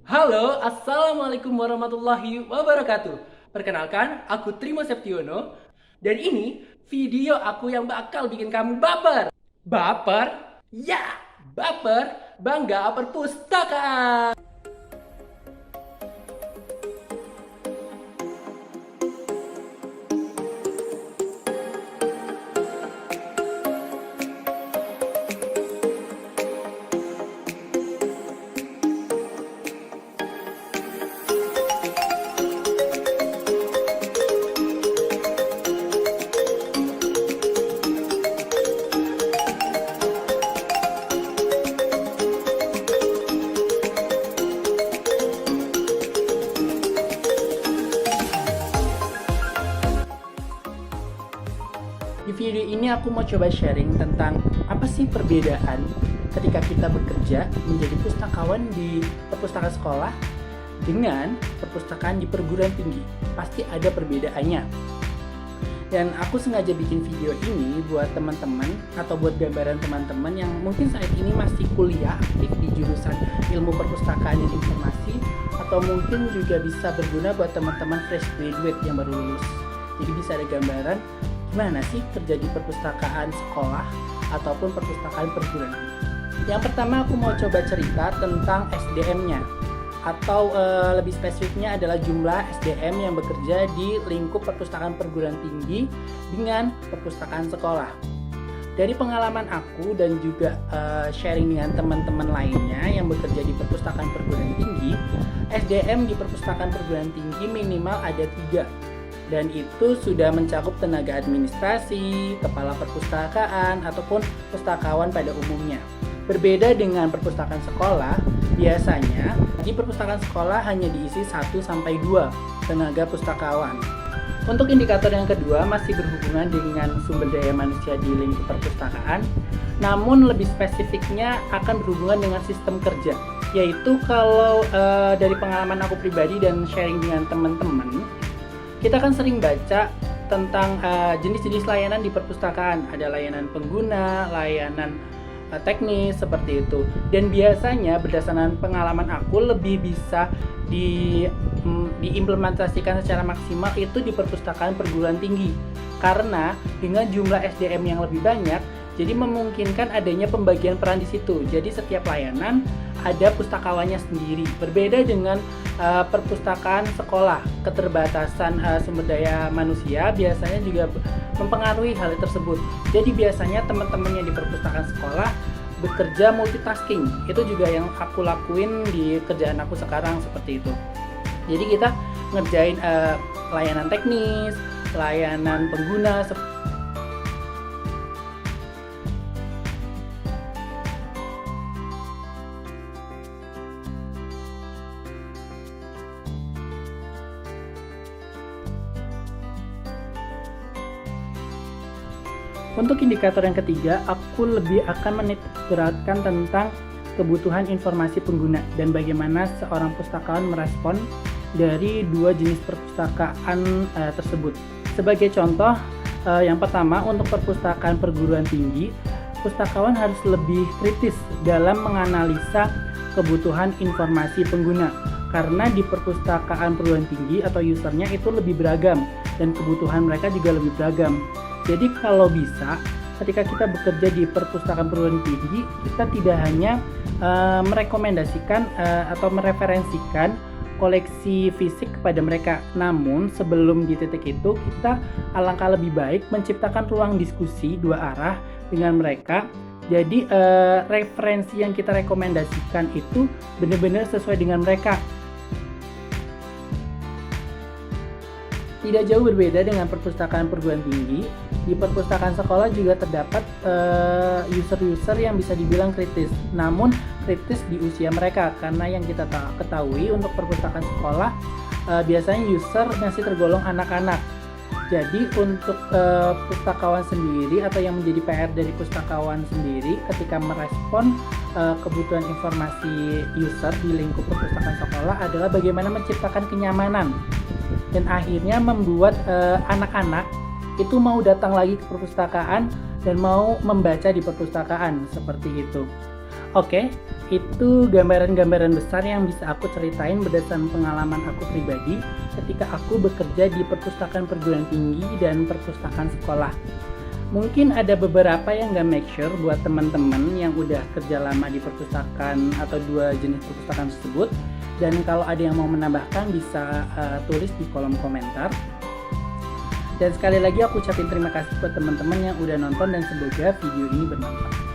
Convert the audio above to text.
Halo, Assalamualaikum warahmatullahi wabarakatuh. Perkenalkan, aku Trimo Septiono. Dan ini video aku yang bakal bikin kamu baper. Baper? Ya, baper. Bangga perpustakaan. Di video ini aku mau coba sharing tentang apa sih perbedaan ketika kita bekerja menjadi pustakawan di perpustakaan sekolah dengan perpustakaan di perguruan tinggi. Pasti ada perbedaannya. Dan aku sengaja bikin video ini buat teman-teman atau buat gambaran teman-teman yang mungkin saat ini masih kuliah aktif di jurusan ilmu perpustakaan dan informasi, atau mungkin juga bisa berguna buat teman-teman fresh graduate yang baru lulus. Jadi bisa ada gambaran gimana sih kerja di perpustakaan sekolah ataupun perpustakaan perguruan tinggi. Yang pertama aku mau coba cerita tentang SDM-nya, atau lebih spesifiknya adalah jumlah SDM yang bekerja di lingkup perpustakaan perguruan tinggi dengan perpustakaan sekolah. Dari pengalaman aku dan juga sharing dengan teman-teman lainnya yang bekerja di perpustakaan perguruan tinggi, SDM di perpustakaan perguruan tinggi minimal ada 3. Dan itu sudah mencakup tenaga administrasi, kepala perpustakaan, ataupun pustakawan pada umumnya. Berbeda dengan perpustakaan sekolah, biasanya di perpustakaan sekolah hanya diisi 1-2 tenaga pustakawan. Untuk indikator yang kedua masih berhubungan dengan sumber daya manusia di lingkup perpustakaan, namun lebih spesifiknya akan berhubungan dengan sistem kerja. Yaitu kalau dari pengalaman aku pribadi dan sharing dengan teman-teman, kita kan sering baca tentang jenis-jenis layanan di perpustakaan. Ada layanan pengguna, layanan teknis, seperti itu. Dan biasanya berdasarkan pengalaman aku lebih bisa diimplementasikan secara maksimal itu di perpustakaan perguruan tinggi. Karena dengan jumlah SDM yang lebih banyak, jadi memungkinkan adanya pembagian peran di situ. Jadi setiap layanan ada pustakawannya sendiri. Berbeda dengan perpustakaan sekolah, keterbatasan sumber daya manusia biasanya juga mempengaruhi hal tersebut. Jadi biasanya teman-teman yang di perpustakaan sekolah bekerja multitasking. Itu juga yang aku lakuin di kerjaan aku sekarang, seperti itu. Jadi kita ngerjain layanan teknis, layanan pengguna. Untuk indikator yang ketiga, aku lebih akan menitikberatkan tentang kebutuhan informasi pengguna dan bagaimana seorang pustakawan merespon dari 2 jenis perpustakaan tersebut. Sebagai contoh, yang pertama untuk perpustakaan perguruan tinggi, pustakawan harus lebih kritis dalam menganalisa kebutuhan informasi pengguna. Karena di perpustakaan perguruan tinggi atau usernya itu lebih beragam dan kebutuhan mereka juga lebih beragam. Jadi kalau bisa, ketika kita bekerja di perpustakaan perguruan tinggi, kita tidak hanya merekomendasikan atau mereferensikan koleksi fisik kepada mereka. Namun sebelum di titik itu, kita alangkah lebih baik menciptakan ruang diskusi 2 arah dengan mereka. Jadi referensi yang kita rekomendasikan itu benar-benar sesuai dengan mereka. Tidak jauh berbeda dengan perpustakaan perguruan tinggi, di perpustakaan sekolah juga terdapat user-user yang bisa dibilang kritis. Namun kritis di usia mereka, karena yang kita ketahui untuk perpustakaan sekolah biasanya user masih tergolong anak-anak. Jadi untuk pustakawan sendiri atau yang menjadi PR dari pustakawan sendiri ketika merespon kebutuhan informasi user di lingkup perpustakaan sekolah adalah bagaimana menciptakan kenyamanan dan akhirnya membuat anak-anak itu mau datang lagi ke perpustakaan dan mau membaca di perpustakaan, seperti itu. Oke, itu gambaran-gambaran besar yang bisa aku ceritain berdasarkan pengalaman aku pribadi ketika aku bekerja di perpustakaan perguruan tinggi dan perpustakaan sekolah. Mungkin ada beberapa yang nggak make sure buat teman-teman yang udah kerja lama di perpustakaan atau dua jenis perpustakaan tersebut. Dan kalau ada yang mau menambahkan bisa tulis di kolom komentar. Dan sekali lagi aku ucapin terima kasih buat teman-teman yang udah nonton dan semoga video ini bermanfaat.